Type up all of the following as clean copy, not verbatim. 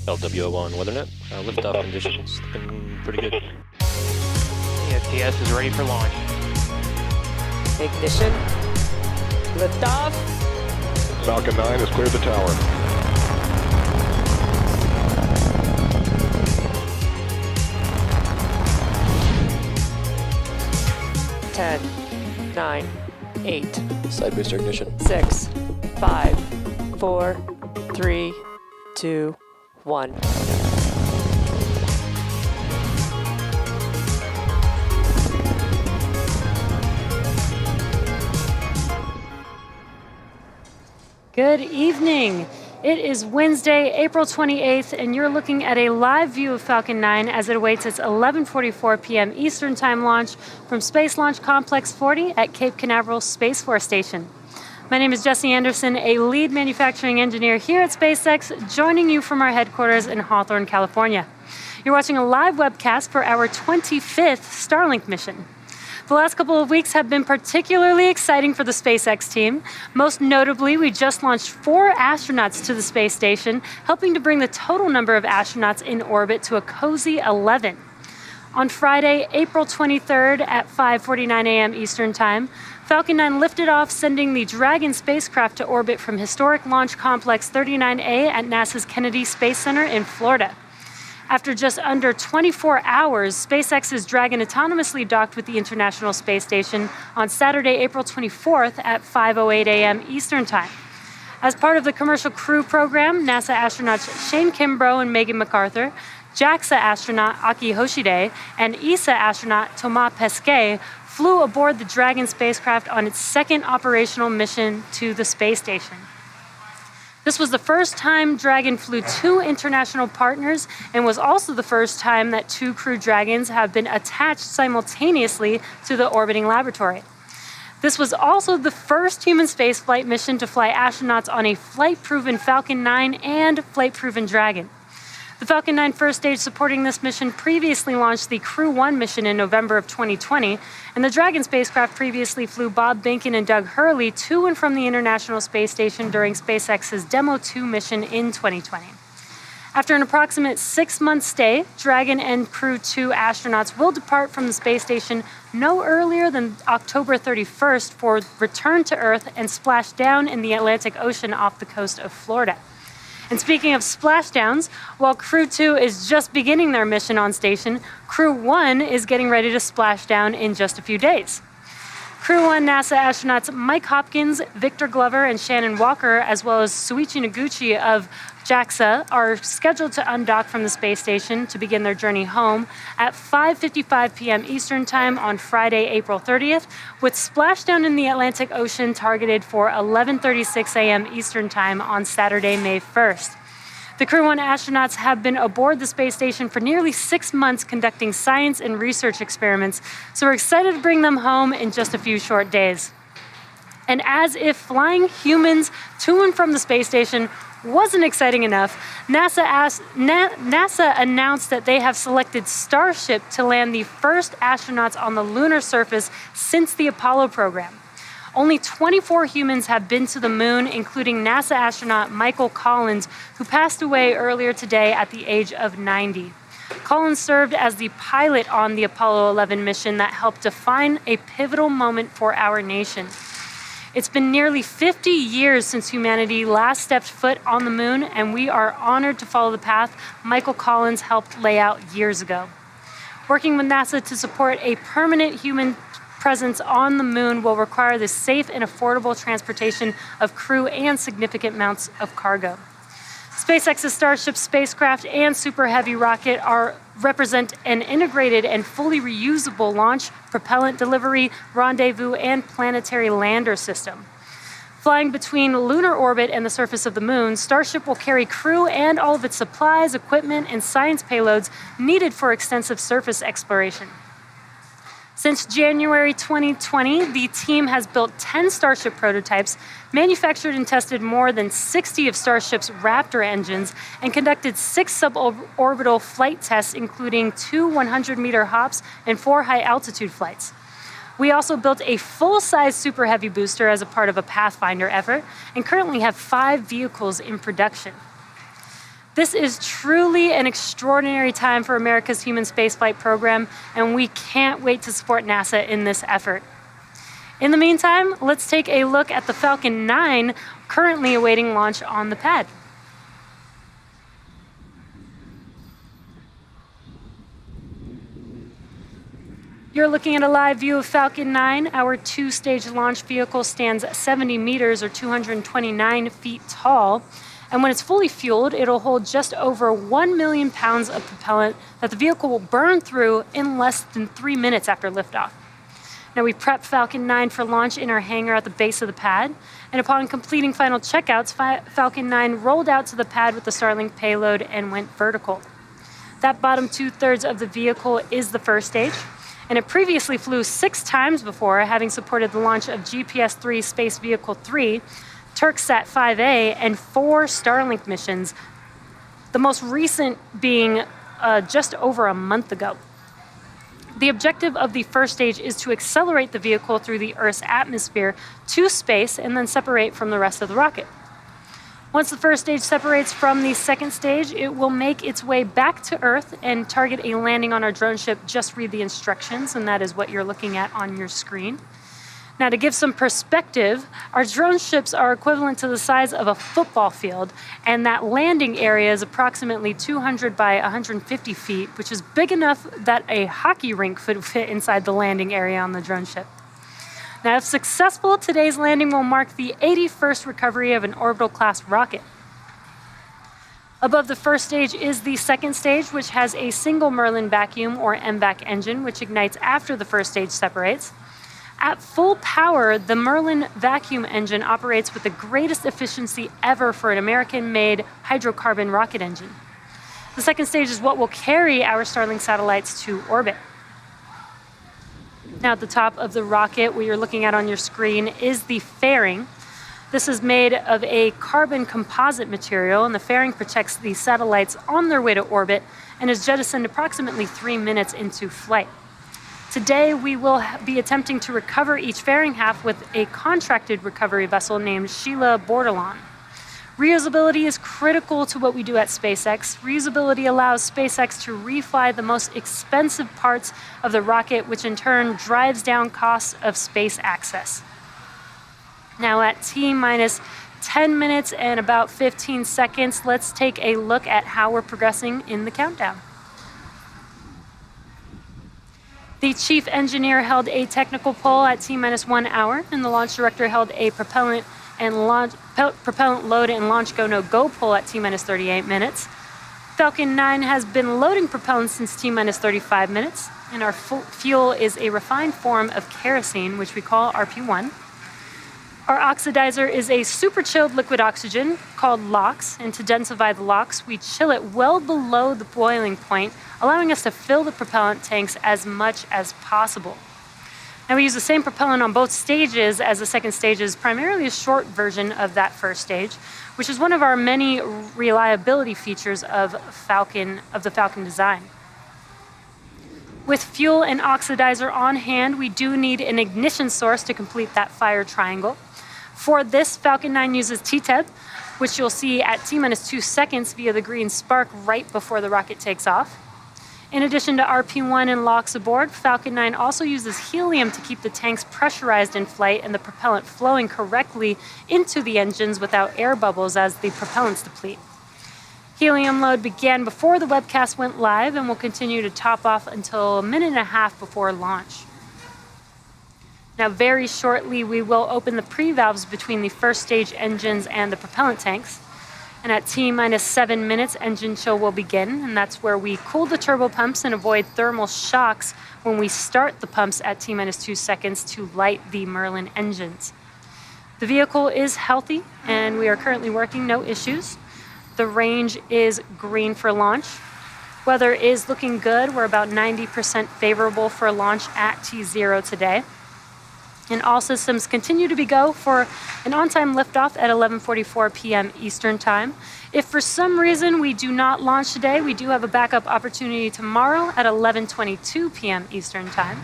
LWO1 WeatherNet. Liftoff conditions looking pretty good. ESPS is ready for launch. Ignition. Liftoff. Falcon 9 has cleared the tower. Ten, 9, 8, Side booster ignition. 6, 5, 4, 3, 2, 1. Good evening. It is Wednesday, April 28th, and you're looking at a live view of Falcon 9 as it awaits its 11:44 p.m. Eastern Time launch from Space Launch Complex 40 at Cape Canaveral Space Force Station. My name is Jesse Anderson, a lead manufacturing engineer here at SpaceX, joining you from our headquarters in Hawthorne, California. You're watching a live webcast for our 25th Starlink mission. The last couple of weeks have been particularly exciting for the SpaceX team. Most notably, we just launched 4 astronauts to the space station, helping to bring the total number of astronauts in orbit to a cozy 11. On Friday, April 23rd at 5:49 a.m. Eastern Time, Falcon 9 lifted off, sending the Dragon spacecraft to orbit from historic Launch Complex 39A at NASA's Kennedy Space Center in Florida. After just under 24 hours, SpaceX's Dragon autonomously docked with the International Space Station on Saturday, April 24th at 5:08 a.m. Eastern Time. As part of the commercial crew program, NASA astronauts Shane Kimbrough and Megan MacArthur, JAXA astronaut Aki Hoshide, and ESA astronaut Thomas Pesquet flew aboard the Dragon spacecraft on its second operational mission to the space station. This was the first time Dragon flew 2 international partners and was also the first time that 2 Crew Dragons have been attached simultaneously to the orbiting laboratory. This was also the first human spaceflight mission to fly astronauts on a flight-proven Falcon 9 and flight-proven Dragon. The Falcon 9 first stage supporting this mission previously launched the Crew 1 mission in November of 2020, and the Dragon spacecraft previously flew Bob Behnken and Doug Hurley to and from the International Space Station during SpaceX's Demo 2 mission in 2020. After an approximate 6-month stay, Dragon and Crew 2 astronauts will depart from the space station no earlier than October 31st for return to Earth and splash down in the Atlantic Ocean off the coast of Florida. And speaking of splashdowns, while Crew 2 is just beginning their mission on station, Crew 1 is getting ready to splash down in just a few days. Crew 1 NASA astronauts Mike Hopkins, Victor Glover, and Shannon Walker, as well as Suichi Noguchi of JAXA, are scheduled to undock from the space station to begin their journey home at 5:55 p.m. Eastern Time on Friday, April 30th, with splashdown in the Atlantic Ocean targeted for 11:36 a.m. Eastern Time on Saturday, May 1st. The Crew 1 astronauts have been aboard the space station for nearly 6 months conducting science and research experiments, so we're excited to bring them home in just a few short days. And as if flying humans to and from the space station wasn't exciting enough, NASA announced that they have selected Starship to land the first astronauts on the lunar surface since the Apollo program. Only 24 humans have been to the moon, including NASA astronaut Michael Collins, who passed away earlier today at the age of 90. Collins served as the pilot on the Apollo 11 mission that helped define a pivotal moment for our nation. It's been nearly 50 years since humanity last stepped foot on the moon, and we are honored to follow the path Michael Collins helped lay out years ago. Working with NASA to support a permanent human presence on the moon will require the safe and affordable transportation of crew and significant amounts of cargo. SpaceX's Starship spacecraft and Super Heavy rocket represent an integrated and fully reusable launch, propellant delivery, rendezvous, and planetary lander system. Flying between lunar orbit and the surface of the moon, Starship will carry crew and all of its supplies, equipment, and science payloads needed for extensive surface exploration. Since January 2020, the team has built 10 Starship prototypes, manufactured and tested more than 60 of Starship's Raptor engines, and conducted 6 suborbital flight tests, including 2 100-meter hops and 4 high-altitude flights. We also built a full-size Super Heavy booster as a part of a Pathfinder effort, and currently have 5 vehicles in production. This is truly an extraordinary time for America's human spaceflight program, and we can't wait to support NASA in this effort. In the meantime, let's take a look at the Falcon 9 currently awaiting launch on the pad. You're looking at a live view of Falcon 9. Our two-stage launch vehicle stands 70 meters or 229 feet tall. And when it's fully fueled, it'll hold just over 1 million pounds of propellant that the vehicle will burn through in less than 3 minutes after liftoff. Now, we prepped Falcon 9 for launch in our hangar at the base of the pad. And upon completing final checkouts, Falcon 9 rolled out to the pad with the Starlink payload and went vertical. That bottom two-thirds of the vehicle is the first stage. And it previously flew 6 times before, having supported the launch of GPS-3 Space Vehicle 3, Turksat 5A, and 4 Starlink missions, the most recent being just over a month ago. The objective of the first stage is to accelerate the vehicle through the Earth's atmosphere to space and then separate from the rest of the rocket. Once the first stage separates from the second stage, it will make its way back to Earth and target a landing on our drone ship. Just read the instructions, and that is what you're looking at on your screen. Now, to give some perspective, our drone ships are equivalent to the size of a football field, and that landing area is approximately 200 by 150 feet, which is big enough that a hockey rink could fit inside the landing area on the drone ship. Now, if successful, today's landing will mark the 81st recovery of an orbital-class rocket. Above the first stage is the second stage, which has a single Merlin vacuum or MVAC engine, which ignites after the first stage separates. At full power, the Merlin vacuum engine operates with the greatest efficiency ever for an American-made hydrocarbon rocket engine. The second stage is what will carry our Starlink satellites to orbit. Now, at the top of the rocket, what you're looking at on your screen is the fairing. This is made of a carbon composite material, and the fairing protects the satellites on their way to orbit and is jettisoned approximately 3 minutes into flight. Today, we will be attempting to recover each fairing half with a contracted recovery vessel named Sheila Bordelon. Reusability is critical to what we do at SpaceX. Reusability allows SpaceX to refly the most expensive parts of the rocket, which in turn drives down costs of space access. Now, at T-minus 10 minutes and about 15 seconds, let's take a look at how we're progressing in the countdown. The chief engineer held a technical poll at T-minus 1 hour, and the launch director held a propellant load and launch go-no-go poll at T-minus 38 minutes. Falcon 9 has been loading propellant since T-minus 35 minutes, and our fuel is a refined form of kerosene, which we call RP1. Our oxidizer is a super chilled liquid oxygen called LOX, and to densify the LOX, we chill it well below the boiling point, allowing us to fill the propellant tanks as much as possible. Now, we use the same propellant on both stages, as the second stage is primarily a short version of that first stage, which is one of our many reliability features of the Falcon design. With fuel and oxidizer on hand, we do need an ignition source to complete that fire triangle. For this, Falcon 9 uses TTEB, which you'll see at T-minus 2 seconds via the green spark right before the rocket takes off. In addition to RP1 and LOX aboard, Falcon 9 also uses helium to keep the tanks pressurized in flight and the propellant flowing correctly into the engines without air bubbles as the propellants deplete. Helium load began before the webcast went live and will continue to top off until a minute and a half before launch. Now, very shortly, we will open the pre-valves between the first stage engines and the propellant tanks. And at T-minus 7 minutes, engine chill will begin, and that's where we cool the turbo pumps and avoid thermal shocks when we start the pumps at T-minus 2 seconds to light the Merlin engines. The vehicle is healthy, and we are currently working, no issues. The range is green for launch. Weather is looking good. We're about 90% favorable for launch at T0 today. And all systems continue to be go for an on-time liftoff at 11:44 p.m. Eastern Time. If for some reason we do not launch today, we do have a backup opportunity tomorrow at 11:22 p.m. Eastern Time.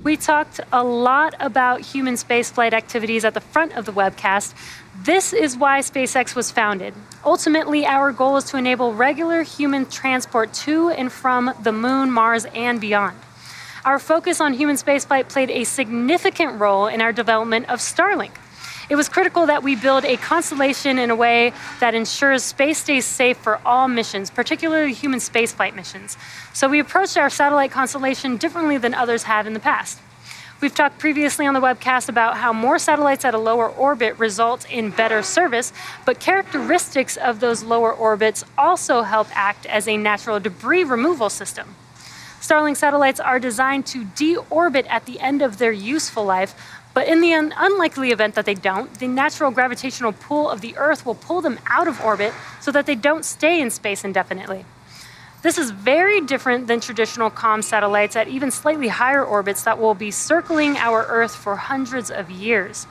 We talked a lot about human spaceflight activities at the front of the webcast. This is why SpaceX was founded. Ultimately, our goal is to enable regular human transport to and from the moon, Mars, and beyond. Our focus on human spaceflight played a significant role in our development of Starlink. It was critical that we build a constellation in a way that ensures space stays safe for all missions, particularly human spaceflight missions. So we approached our satellite constellation differently than others have in the past. We've talked previously on the webcast about how more satellites at a lower orbit result in better service, but characteristics of those lower orbits also help act as a natural debris removal system. Starlink satellites are designed to deorbit at the end of their useful life, but in the unlikely event that they don't, the natural gravitational pull of the Earth will pull them out of orbit so that they don't stay in space indefinitely. This is very different than traditional comm satellites at even slightly higher orbits that will be circling our Earth for hundreds of years.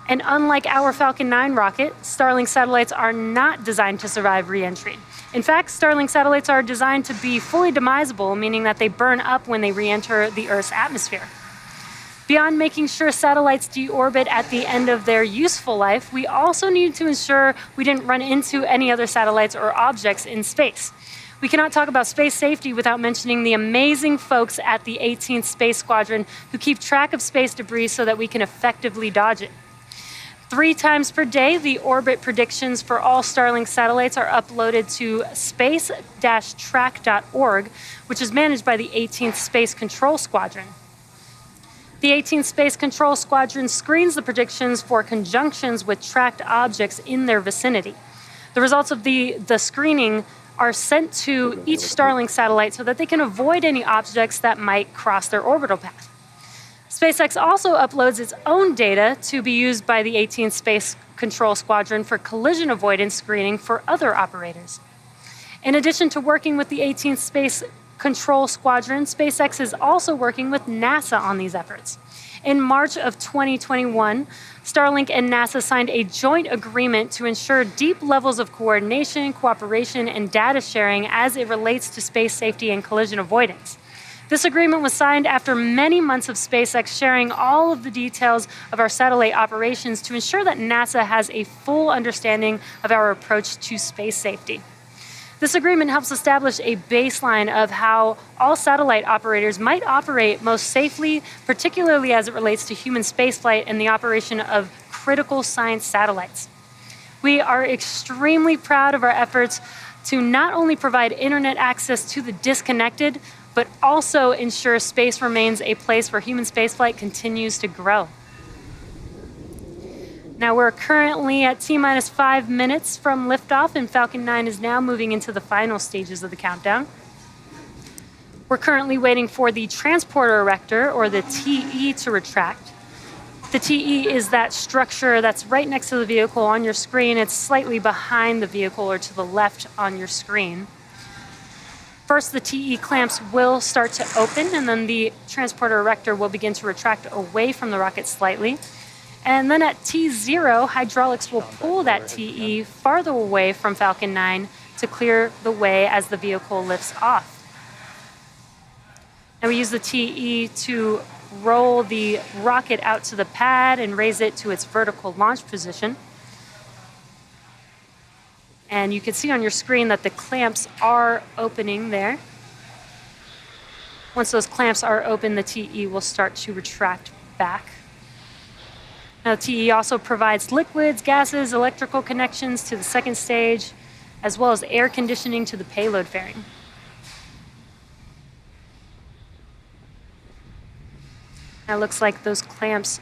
And unlike our Falcon 9 rocket, Starlink satellites are not designed to survive re-entry. In fact, Starlink satellites are designed to be fully demisable, meaning that they burn up when they re-enter the Earth's atmosphere. Beyond making sure satellites deorbit at the end of their useful life, we also need to ensure we didn't run into any other satellites or objects in space. We cannot talk about space safety without mentioning the amazing folks at the 18th Space Squadron who keep track of space debris so that we can effectively dodge it. 3 times per day, the orbit predictions for all Starlink satellites are uploaded to space-track.org, which is managed by the 18th Space Control Squadron. The 18th Space Control Squadron screens the predictions for conjunctions with tracked objects in their vicinity. The results of the screening are sent to each Starlink satellite so that they can avoid any objects that might cross their orbital path. SpaceX also uploads its own data to be used by the 18th Space Control Squadron for collision avoidance screening for other operators. In addition to working with the 18th Space Control Squadron, SpaceX is also working with NASA on these efforts. In March of 2021, Starlink and NASA signed a joint agreement to ensure deep levels of coordination, cooperation, and data sharing as it relates to space safety and collision avoidance. This agreement was signed after many months of SpaceX sharing all of the details of our satellite operations to ensure that NASA has a full understanding of our approach to space safety. This agreement helps establish a baseline of how all satellite operators might operate most safely, particularly as it relates to human spaceflight and the operation of critical science satellites. We are extremely proud of our efforts to not only provide internet access to the disconnected, but also ensure space remains a place where human spaceflight continues to grow. Now we're currently at T-minus 5 minutes from liftoff, and Falcon 9 is now moving into the final stages of the countdown. We're currently waiting for the transporter erector, or the TE, to retract. The TE is that structure that's right next to the vehicle on your screen. It's slightly behind the vehicle or to the left on your screen. First, the TE clamps will start to open, and then the transporter erector will begin to retract away from the rocket slightly. And then at T0, hydraulics will pull that TE farther away from Falcon 9 to clear the way as the vehicle lifts off. Now we use the TE to roll the rocket out to the pad and raise it to its vertical launch position. And you can see on your screen that the clamps are opening there. Once those clamps are open, the TE will start to retract back. Now, the TE also provides liquids, gases, electrical connections to the second stage, as well as air conditioning to the payload fairing. Now, it looks like those clamps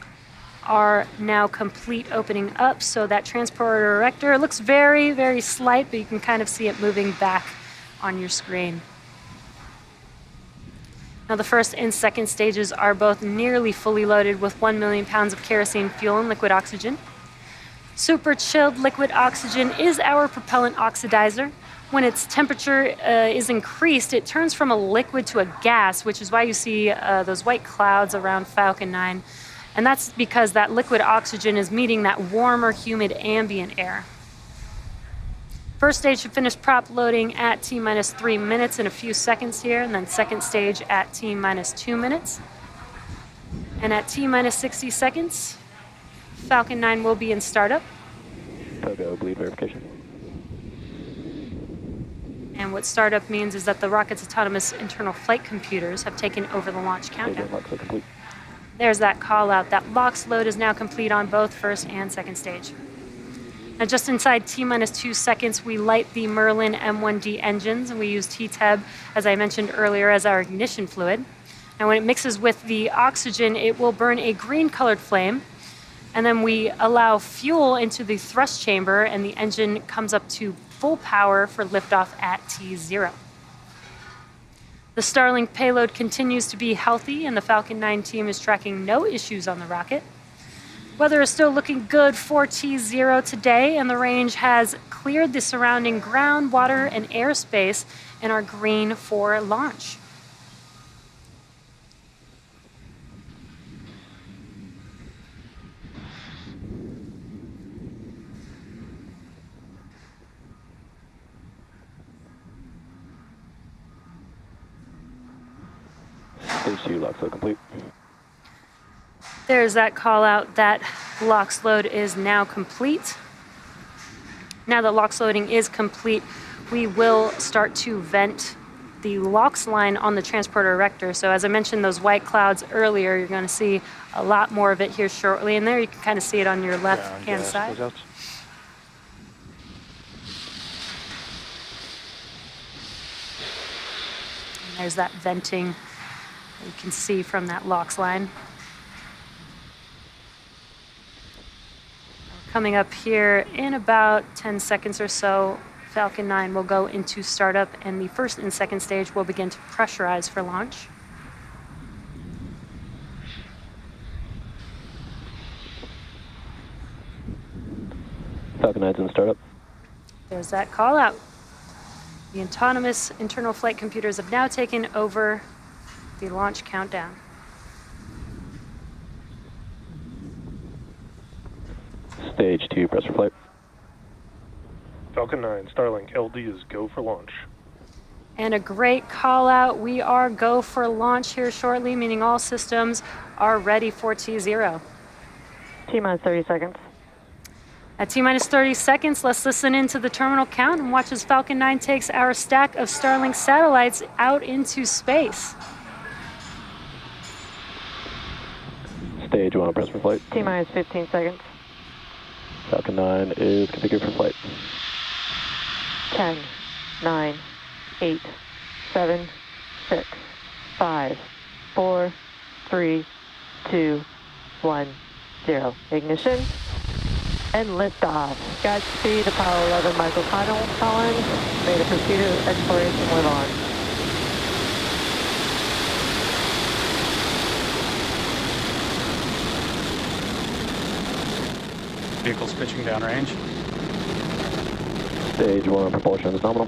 are now complete opening up, so that transporter erector looks very, very slight, but you can kind of see it moving back on your screen. Now, the first and second stages are both nearly fully loaded with 1 million pounds of kerosene fuel and liquid oxygen. Super chilled liquid oxygen is our propellant oxidizer. When its temperature is increased, it turns from a liquid to a gas, which is why you see those white clouds around Falcon 9. And that's because that liquid oxygen is meeting that warmer, humid ambient air. First stage should finish prop loading at T-minus 3 minutes in a few seconds here, and then second stage at T-minus 2 minutes. And at T-minus 60 seconds, Falcon 9 will be in startup. Togo, bleed verification. And what startup means is that the rocket's autonomous internal flight computers have taken over the launch countdown. Lock load complete. There's that call out. That LOX load is now complete on both first and second stage. Now just inside T-minus 2 seconds, we light the Merlin M1D engines, and we use TTEB, as I mentioned earlier, as our ignition fluid. And when it mixes with the oxygen, it will burn a green-colored flame. And then we allow fuel into the thrust chamber, and the engine comes up to full power for liftoff at T0. The Starlink payload continues to be healthy, and the Falcon 9 team is tracking no issues on the rocket. Weather is still looking good for T0 today, and the range has cleared the surrounding ground, water, and airspace and are green for launch. Stage 2, lock load complete. There's that call out that LOX load is now complete. Now that LOX loading is complete, we will start to vent the LOX line on the transporter erector. So as I mentioned, those white clouds earlier, you're going to see a lot more of it here shortly. And there you can kind of see it on your left-hand side. And there's that venting that you can see from that LOX line. Coming up here in about 10 seconds or so, Falcon 9 will go into startup, and the first and second stage will begin to pressurize for launch. Falcon 9's in startup. There's that call out. The autonomous internal flight computers have now taken over the launch countdown. Stage 2, press for flight. Falcon 9, Starlink, LD is go for launch. And a great call out. We are go for launch here shortly, meaning all systems are ready for T0. T-minus 30 seconds. At T-minus 30 seconds, let's listen into the terminal count and watch as Falcon 9 takes our stack of Starlink satellites out into space. Stage 1, press for flight. T-minus 15 seconds. Falcon 9 is configured for flight. 10, 9, 8, 7, 6, 5, 4, 3, 2, 1, 0. Ignition and liftoff. Godspeed, Apollo 11 microcolumns. May the pursuit of exploration live on. Vehicles pitching downrange. Stage 1, propulsion is nominal.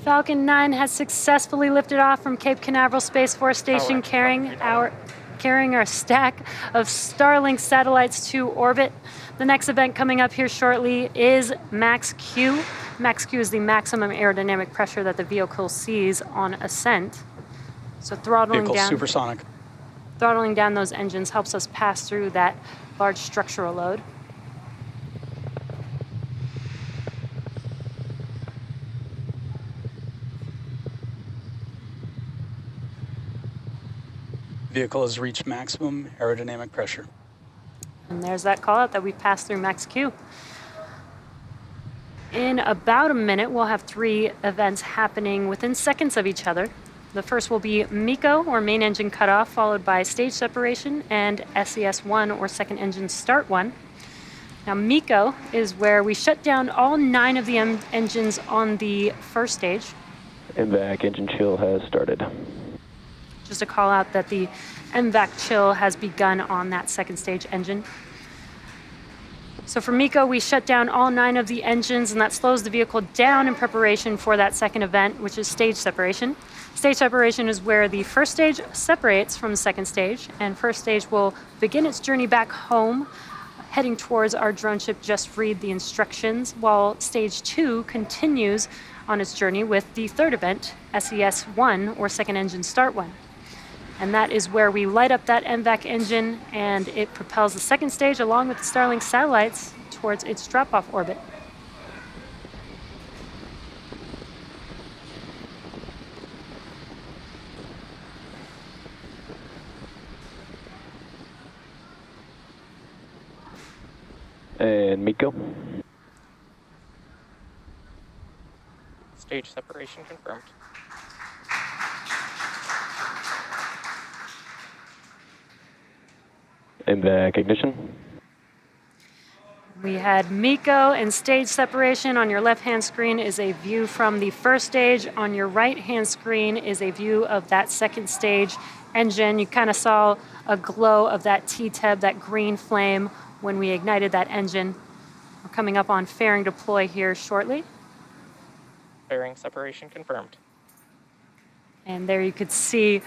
Falcon 9 has successfully lifted off from Cape Canaveral Space Force Station, carrying our stack of Starlink satellites to orbit. The next event coming up here shortly is Max Q. Max Q is the maximum aerodynamic pressure that the vehicle sees on ascent. So throttling down those engines helps us pass through that large structural load. Vehicle has reached maximum aerodynamic pressure. And there's that call out that we passed through Max Q. In about a minute, we'll have 3 events happening within seconds of each other. The first will be MECO, or main engine cutoff, followed by stage separation, and SES1, or second engine start 1. Now, MECO is where we shut down all 9 of the engines on the first stage. MVAC engine chill has started. Just a call out that the MVAC chill has begun on that second stage engine. So for MECO, we shut down all 9 of the engines, and that slows the vehicle down in preparation for that second event, which is stage separation. Stage separation is where the first stage separates from the second stage, and first stage will begin its journey back home, heading towards our drone ship Just Read the Instructions, while stage 2 continues on its journey with the third event, SES-1, or Second Engine Start 1. And that is where we light up that MVAC engine, and it propels the second stage along with the Starlink satellites towards its drop-off orbit. And MECO. Stage separation confirmed. MVAC ignition. We had MECO and stage separation. On your left-hand screen is a view from the first stage. On your right-hand screen is a view of that second stage engine. You kind of saw a glow of that T-teb, that green flame, when we ignited that engine. We're coming up on fairing deploy here shortly. Fairing separation confirmed. And there you could see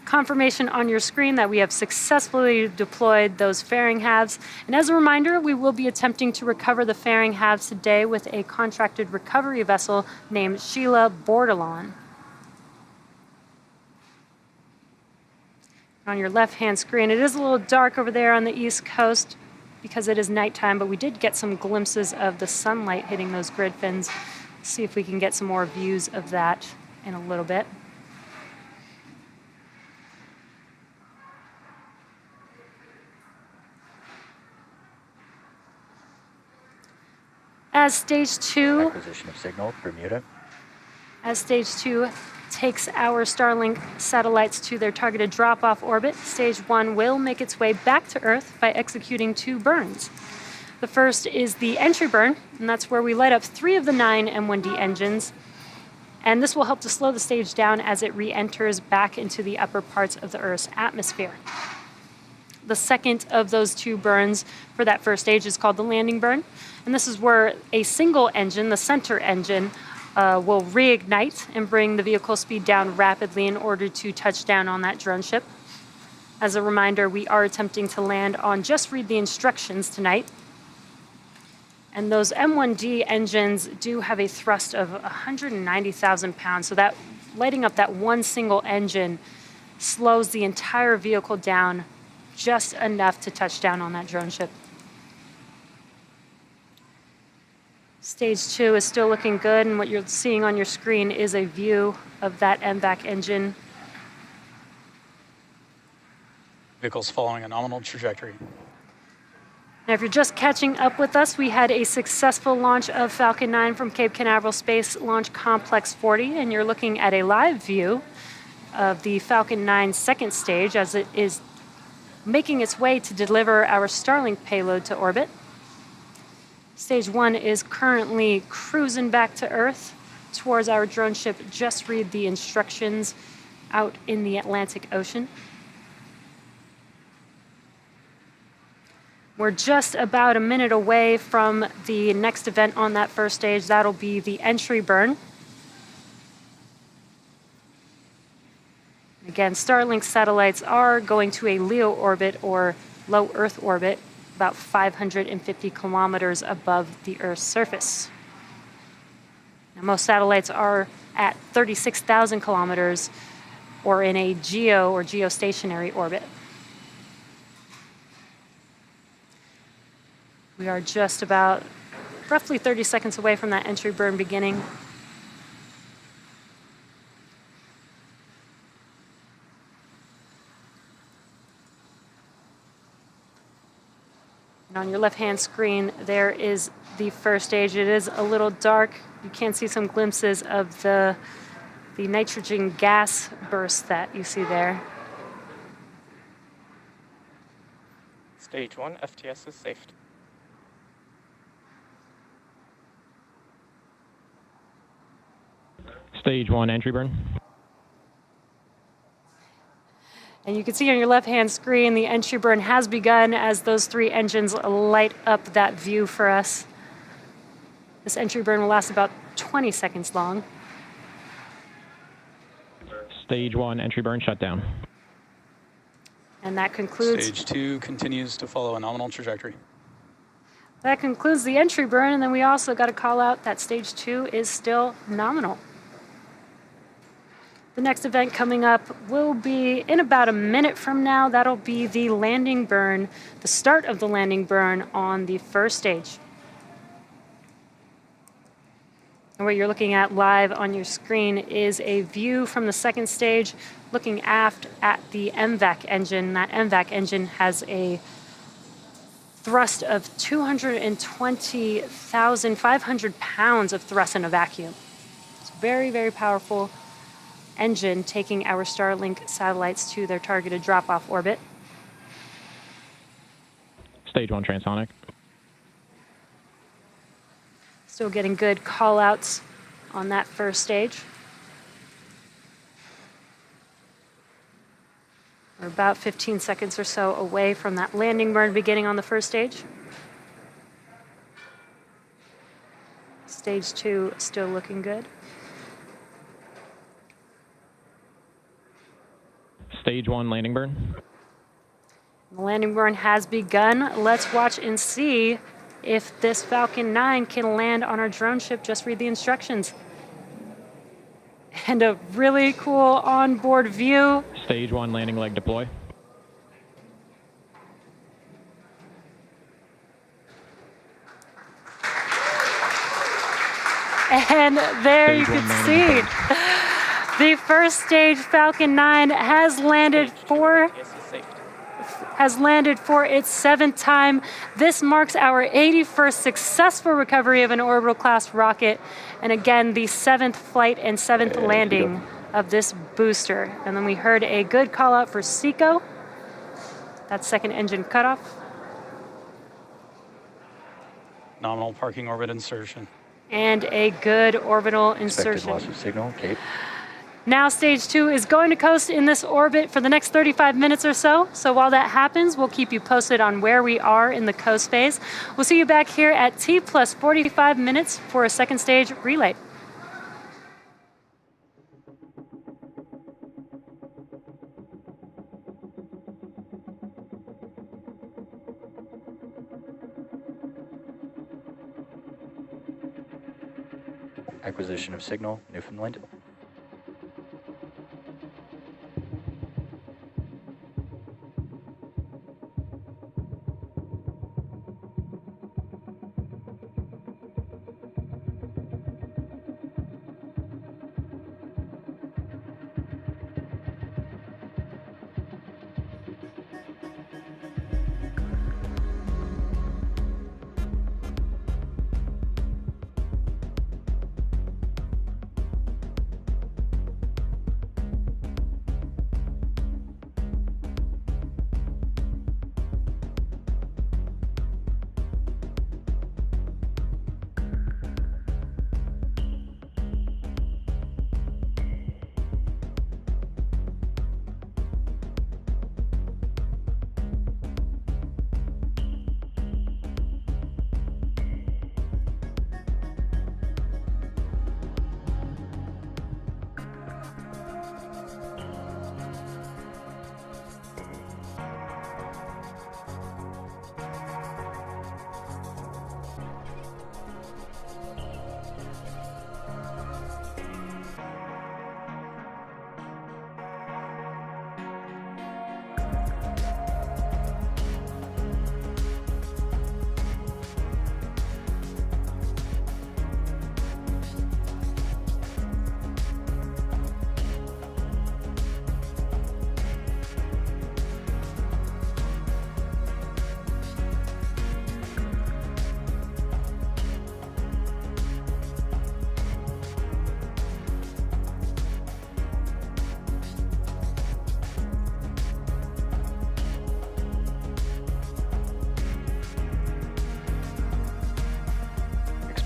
confirmation on your screen that we have successfully deployed those fairing halves. And as a reminder, we will be attempting to recover the fairing halves today with a contracted recovery vessel named Sheila Bordelon. On your left-hand screen, it is a little dark over there on the East Coast because it is nighttime, but we did get some glimpses of the sunlight hitting those grid fins. See if we can get some more views of that in a little bit. As stage 2 Acquisition of signal, Bermuda. As stage 2 takes our Starlink satellites to their targeted drop-off orbit, stage 1 will make its way back to Earth by executing 2 burns. The first is the entry burn, and that's where we light up 3 of the 9 M1D engines. And this will help to slow the stage down as it re-enters back into the upper parts of the Earth's atmosphere. The second of those 2 burns for that first stage is called the landing burn. And this is where a single engine, the center engine, will reignite and bring the vehicle speed down rapidly in order to touch down on that drone ship. As a reminder, we are attempting to land on Just Read the Instructions tonight. And those M1D engines do have a thrust of 190,000 pounds. So that lighting up that one single engine slows the entire vehicle down just enough to touch down on that drone ship. Stage 2 is still looking good, and what you're seeing on your screen is a view of that MVAC engine. Vehicle's following a nominal trajectory. Now, if you're just catching up with us, we had a successful launch of Falcon 9 from Cape Canaveral Space Launch Complex 40, and you're looking at a live view of the Falcon 9 second stage as it is making its way to deliver our Starlink payload to orbit. Stage 1 is currently cruising back to Earth towards our drone ship Just Read the Instructions out in the Atlantic Ocean. We're just about a minute away from the next event on that first stage. That'll be the entry burn. Again, Starlink satellites are going to a LEO orbit or low Earth orbit, about 550 kilometers above the Earth's surface. Now, most satellites are at 36,000 kilometers or in a geo or geostationary orbit. We are just about roughly 30 seconds away from that entry burn beginning. And on your left-hand screen, there is the first stage. It is a little dark. You can see some glimpses of the nitrogen gas burst that you see there. Stage 1, FTS is safe. Stage 1 entry burn. And you can see on your left-hand screen, the entry burn has begun as those 3 engines light up that view for us. This entry burn will last about 20 seconds long. Stage 1 entry burn shutdown. And that concludes... Stage 2 continues to follow a nominal trajectory. That concludes the entry burn, and then we also got to call out that stage 2 is still nominal. The next event coming up will be in about a minute from now. That'll be the landing burn, the start of the landing burn on the first stage. And what you're looking at live on your screen is a view from the second stage looking aft at the MVAC engine. That MVAC engine has a thrust of 220,500 pounds of thrust in a vacuum. It's very, very powerful engine taking our Starlink satellites to their targeted drop-off orbit. Stage 1 transonic. Still getting good call-outs on that first stage. We're about 15 seconds or so away from that landing burn beginning on the first stage. Stage 2 still looking good. Stage 1 landing burn. The landing burn has begun. Let's watch and see if this Falcon 9 can land on our drone ship. Just read the instructions. And a really cool onboard view. Stage 1 landing leg deploy. And there you Stage can 1 see landing the first stage Falcon 9 has landed for its 7th time. This marks our 81st successful recovery of an orbital class rocket, and again the 7th flight and 7th landing of this booster. And then we heard a good call out for SECO. That's second engine cutoff. Nominal parking orbit insertion. And a good orbital insertion. Expected loss of signal, Cape. Now stage 2 is going to coast in this orbit for the next 35 minutes or so. So while that happens, we'll keep you posted on where we are in the coast phase. We'll see you back here at T plus 45 minutes for a second stage relay. Acquisition of signal, Newfoundland.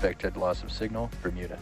Expected loss of signal, Bermuda.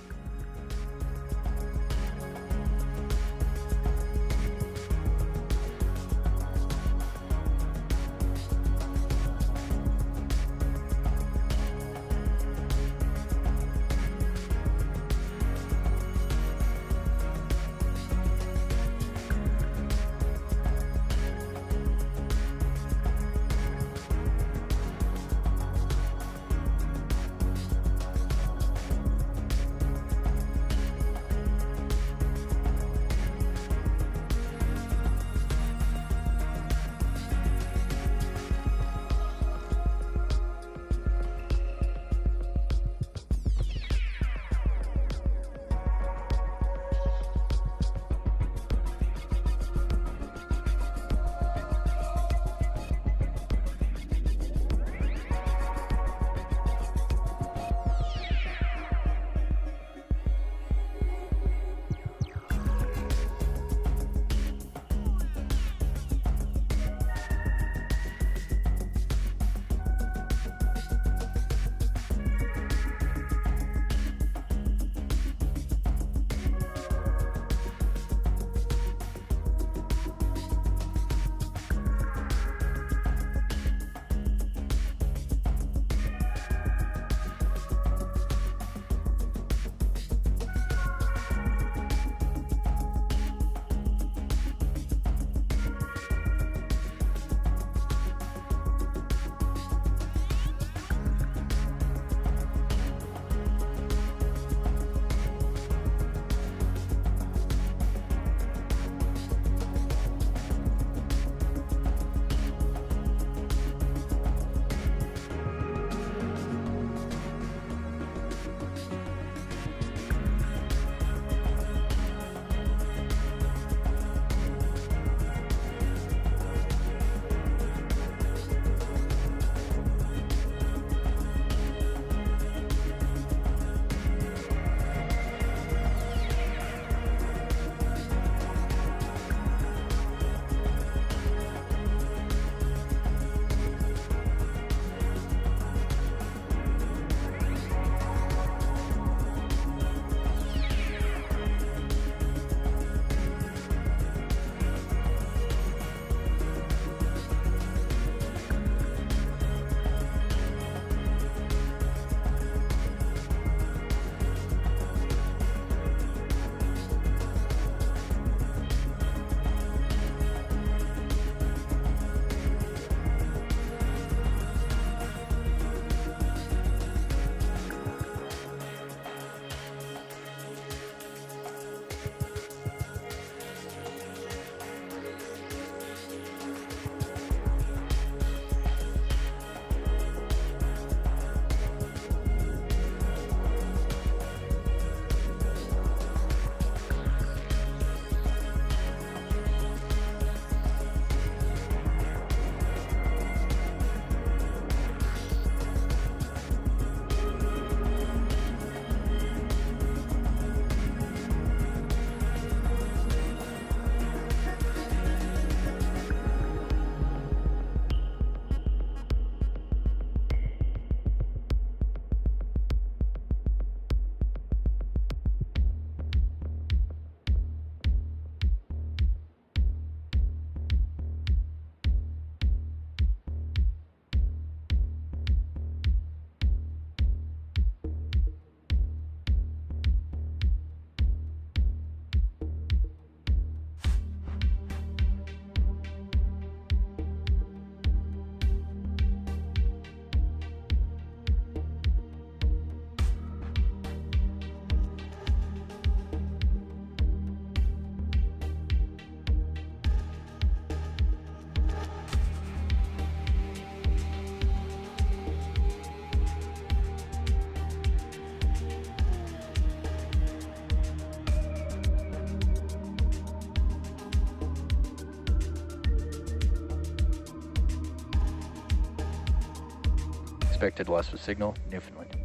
Expected loss of signal, Newfoundland.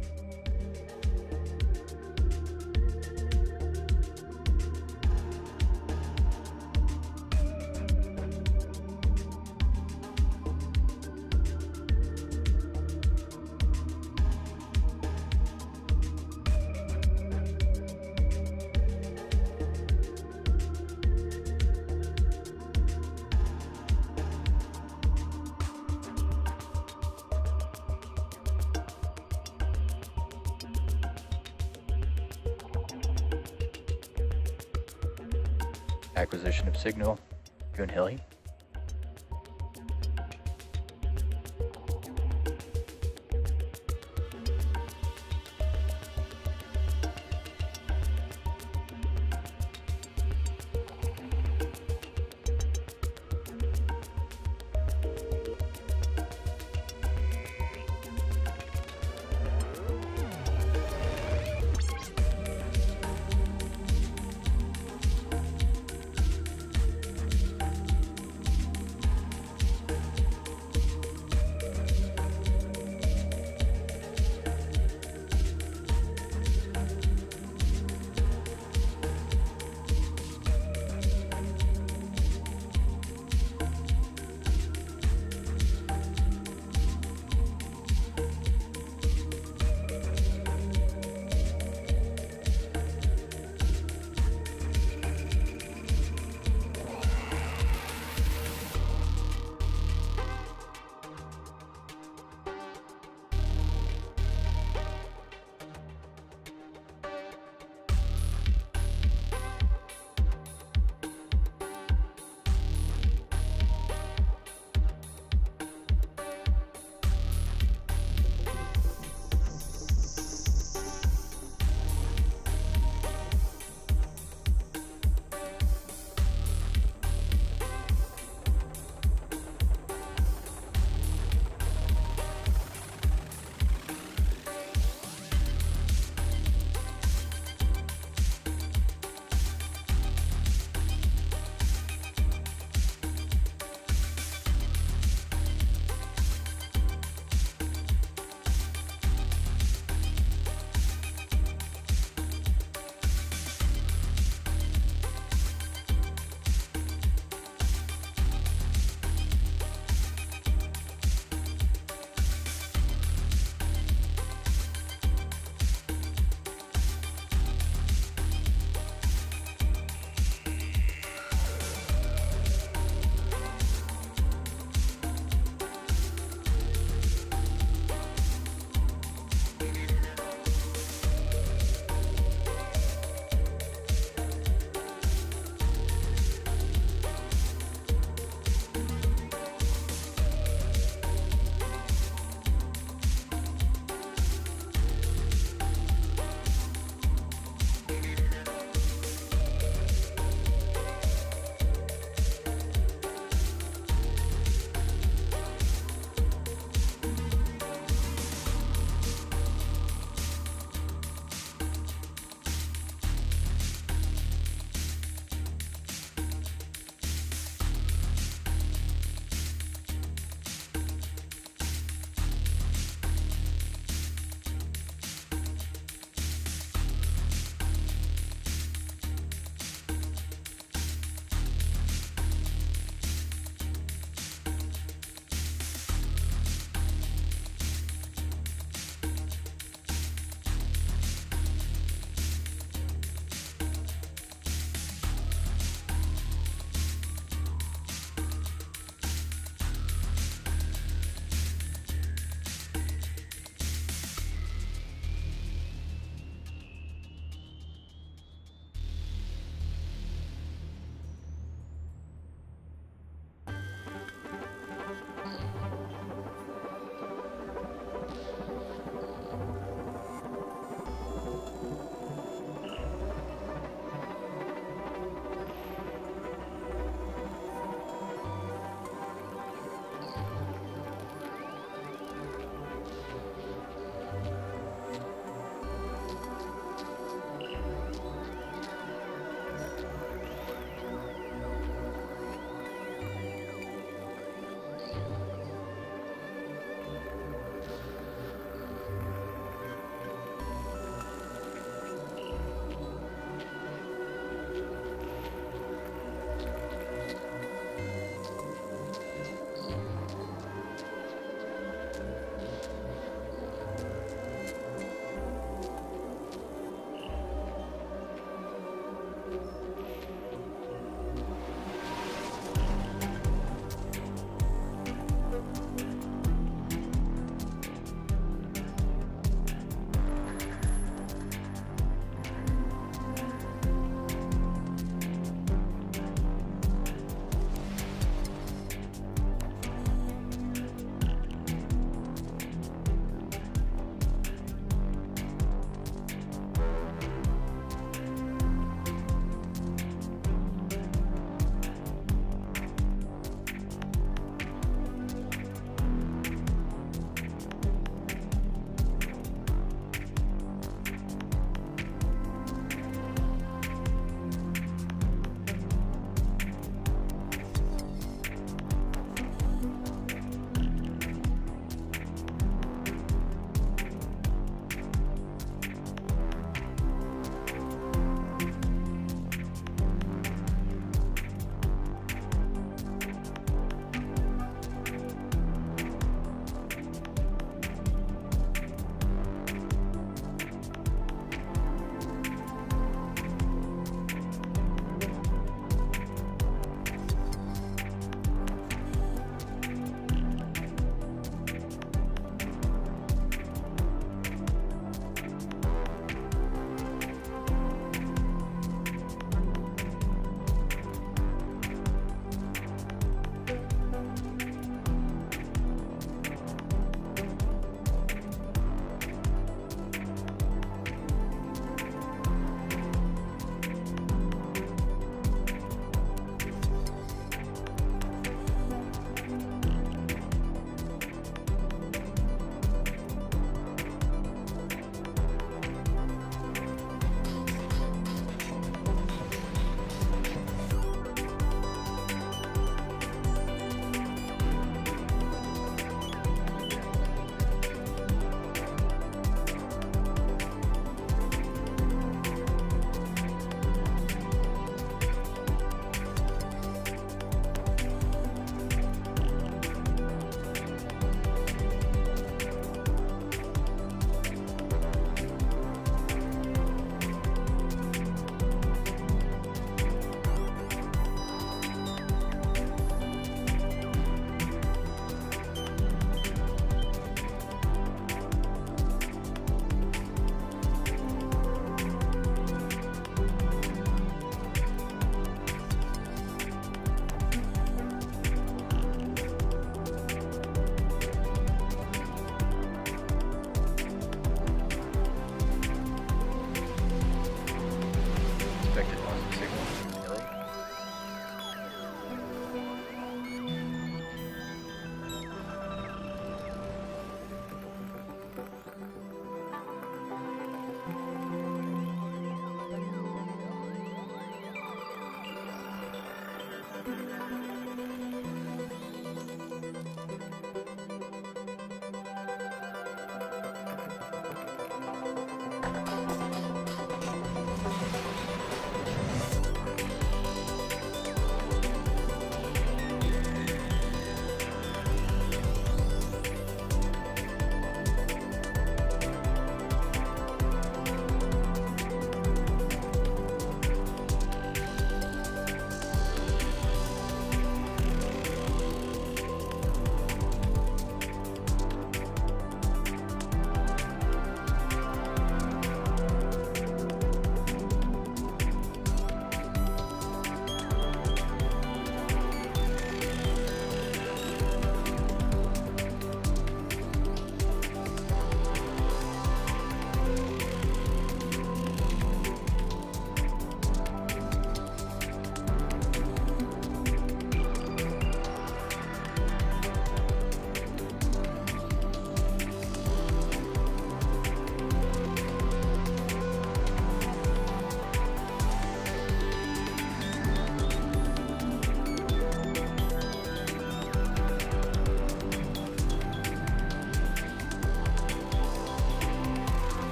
Acquisition of signal, Goonhilly.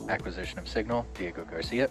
Acquisition of signal, Diego Garcia.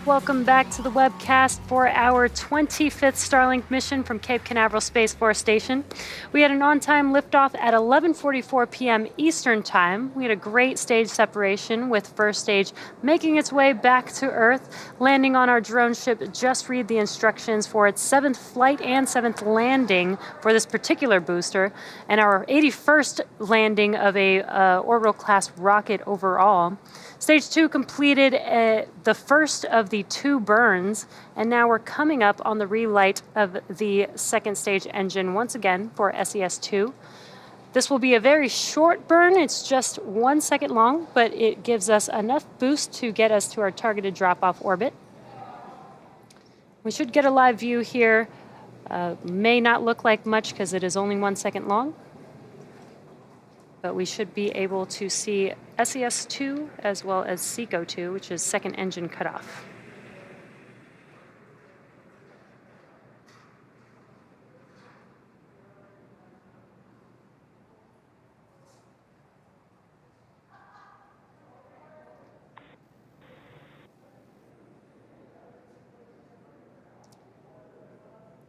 Welcome back to the webcast for our 25th Starlink mission from Cape Canaveral Space Force Station. We had an on-time liftoff at 11:44 p.m. Eastern Time. We had a great stage separation with first stage making its way back to Earth, landing on our drone ship. Just read the instructions for its 7th flight and 7th landing for this particular booster, and our 81st landing of a orbital class rocket overall. Stage 2 completed the first of the 2 burns, and now we're coming up on the relight of the second stage engine once again for SES-2. This will be a very short burn. It's just 1 second long, but it gives us enough boost to get us to our targeted drop-off orbit. We should get a live view here. May not look like much because it is only 1 second long, but we should be able to see SES-2 as well as SECO-2, which is second engine cutoff.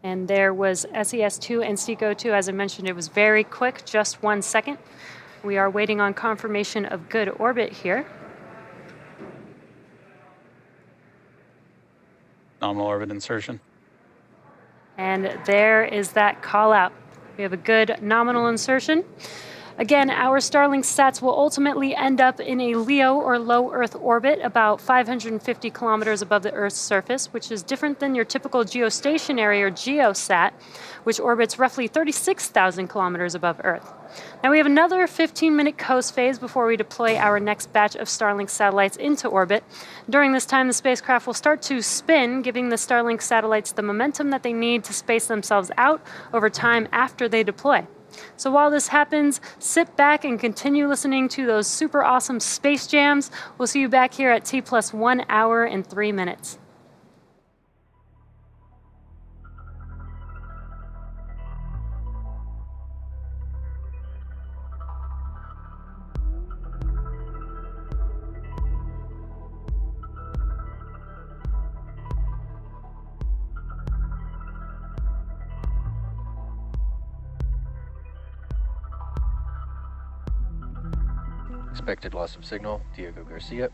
And there was SES-2 and SECO-2. As I mentioned, it was very quick, just 1 second. We are waiting on confirmation of good orbit here. Nominal orbit insertion. And there is that call out. We have a good nominal insertion. Again, our Starlink sats will ultimately end up in a LEO or low Earth orbit about 550 kilometers above the Earth's surface, which is different than your typical geostationary or GeoSat, which orbits roughly 36,000 kilometers above Earth. Now we have another 15-minute coast phase before we deploy our next batch of Starlink satellites into orbit. During this time, the spacecraft will start to spin, giving the Starlink satellites the momentum that they need to space themselves out over time after they deploy. So while this happens, sit back and continue listening to those super awesome space jams. We'll see you back here at T+1 hour and 3 minutes. Expected loss of signal, Diego Garcia.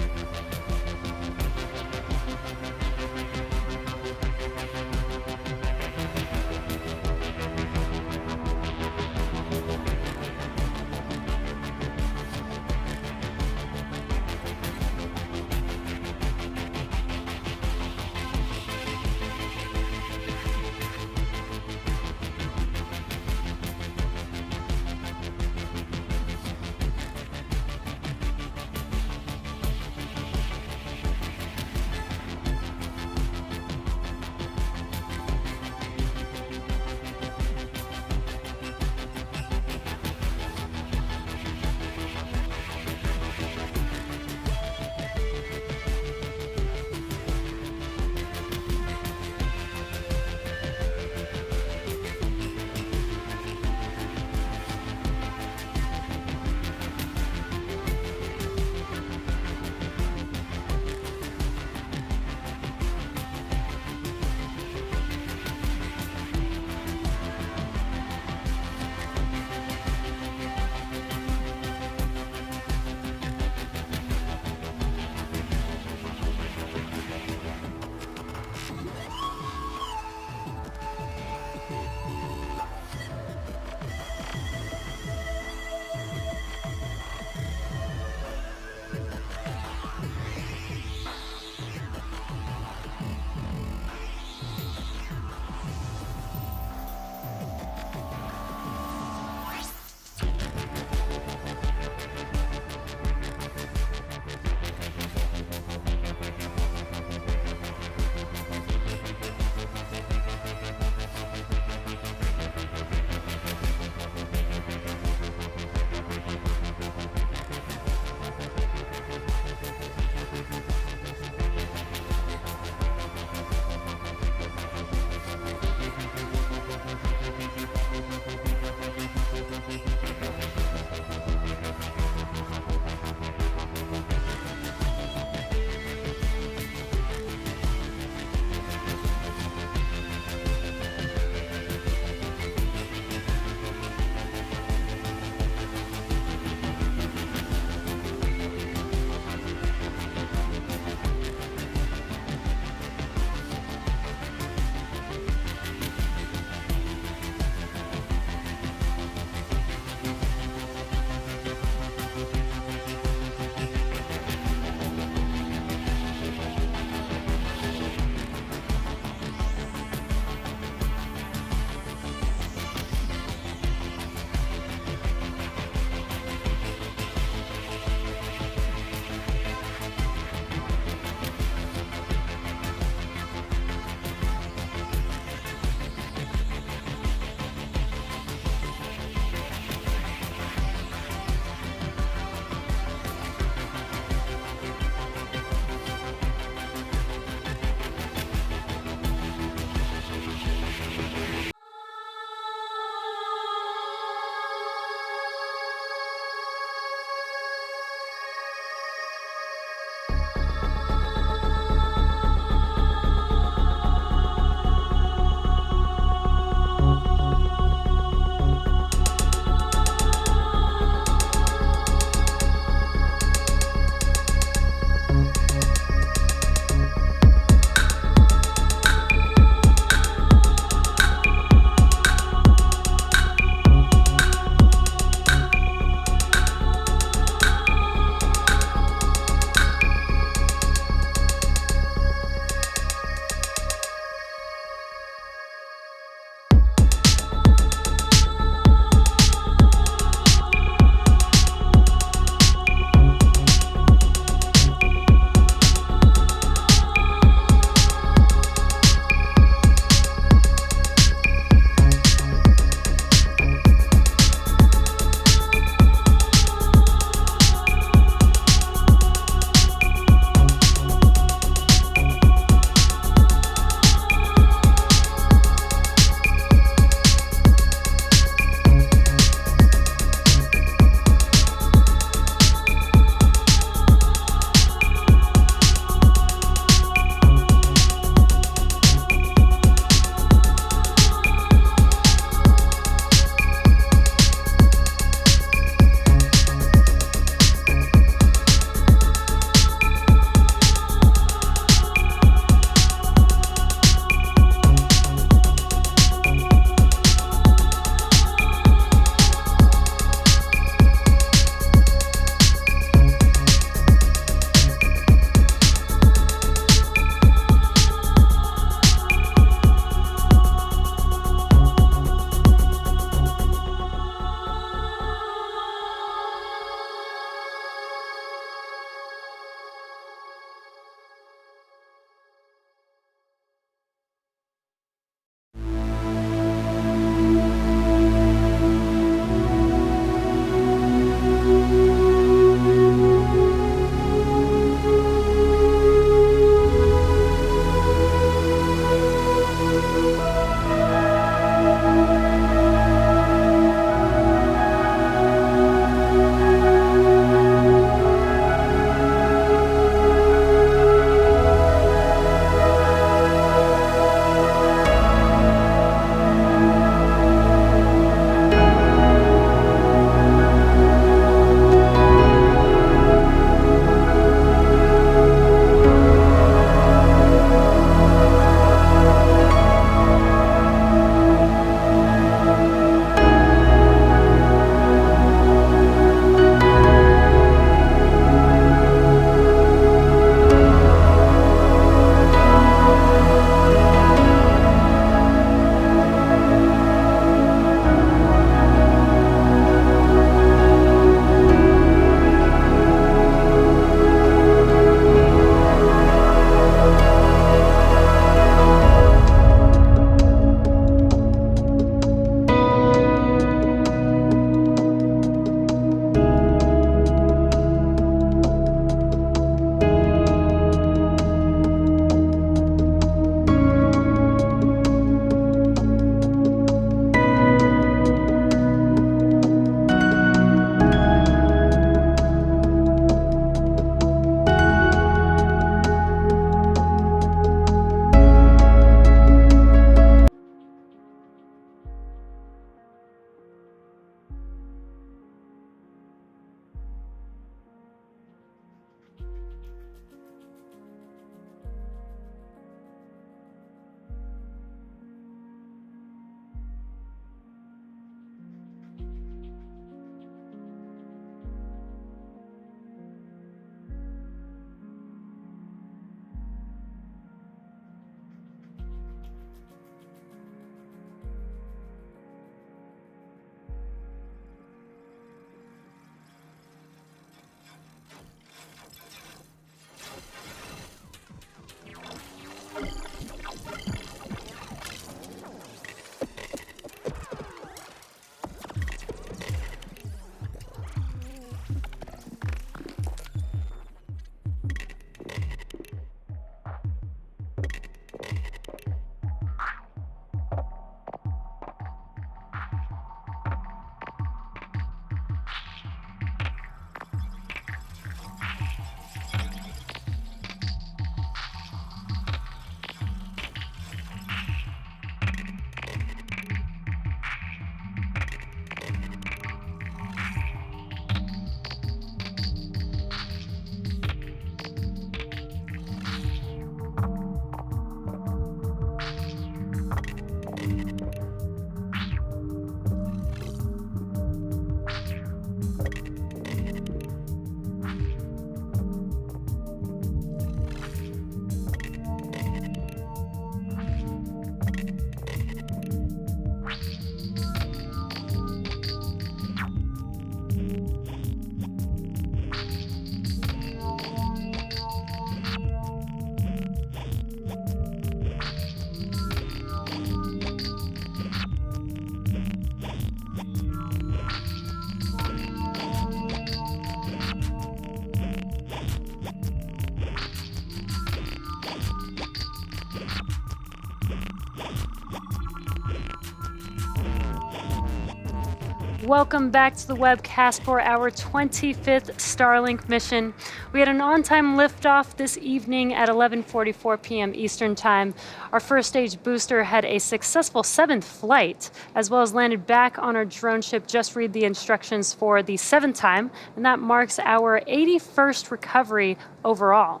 Welcome back to the webcast for our 25th Starlink mission. We had an on-time liftoff this evening at 11:44 p.m. Eastern Time. Our first stage booster had a successful 7th flight, as well as landed back on our drone ship. Just read the instructions for the 7th time, and that marks our 81st recovery overall.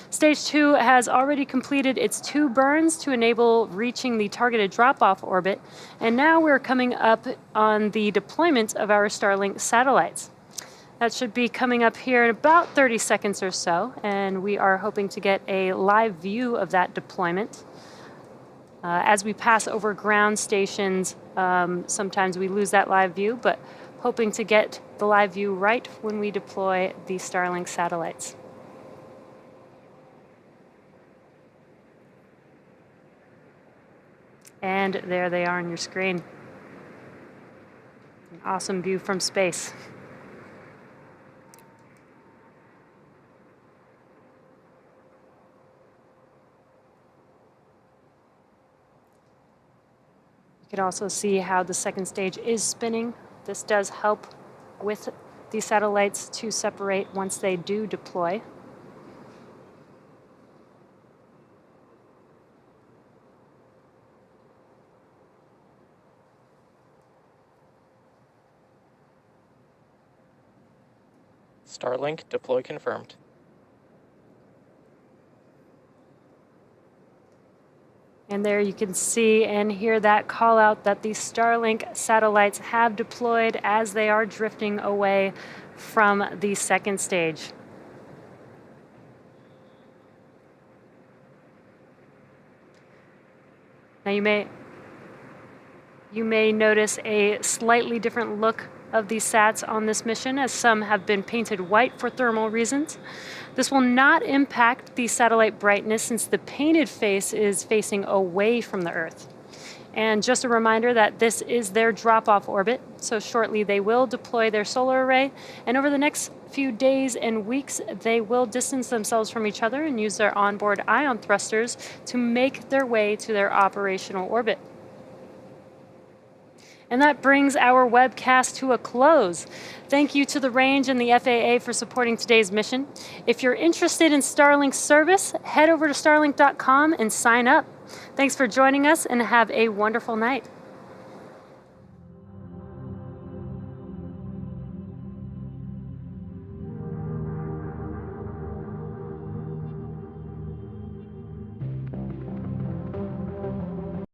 Stage 2 has already completed its 2 burns to enable reaching the targeted drop-off orbit, and now we're coming up on the deployment of our Starlink satellites. That should be coming up here in about 30 seconds or so, and we are hoping to get a live view of that deployment. As we pass over ground stations, sometimes we lose that live view, but hoping to get the live view right when we deploy the Starlink satellites. And there they are on your screen. An awesome view from space. You can also see how the second stage is spinning. This does help with the satellites to separate once they do deploy. Starlink deploy confirmed. And there you can see and hear that call out that the Starlink satellites have deployed as they are drifting away from the second stage. Now you may notice a slightly different look of these sats on this mission, as some have been painted white for thermal reasons. This will not impact the satellite brightness since the painted face is facing away from the Earth. And just a reminder that this is their drop-off orbit, so shortly they will deploy their solar array, and over the next few days and weeks they will distance themselves from each other and use their onboard ion thrusters to make their way to their operational orbit. And that brings our webcast to a close. Thank you to the range and the FAA for supporting today's mission. If you're interested in Starlink service, head over to starlink.com and sign up. Thanks for joining us and have a wonderful night.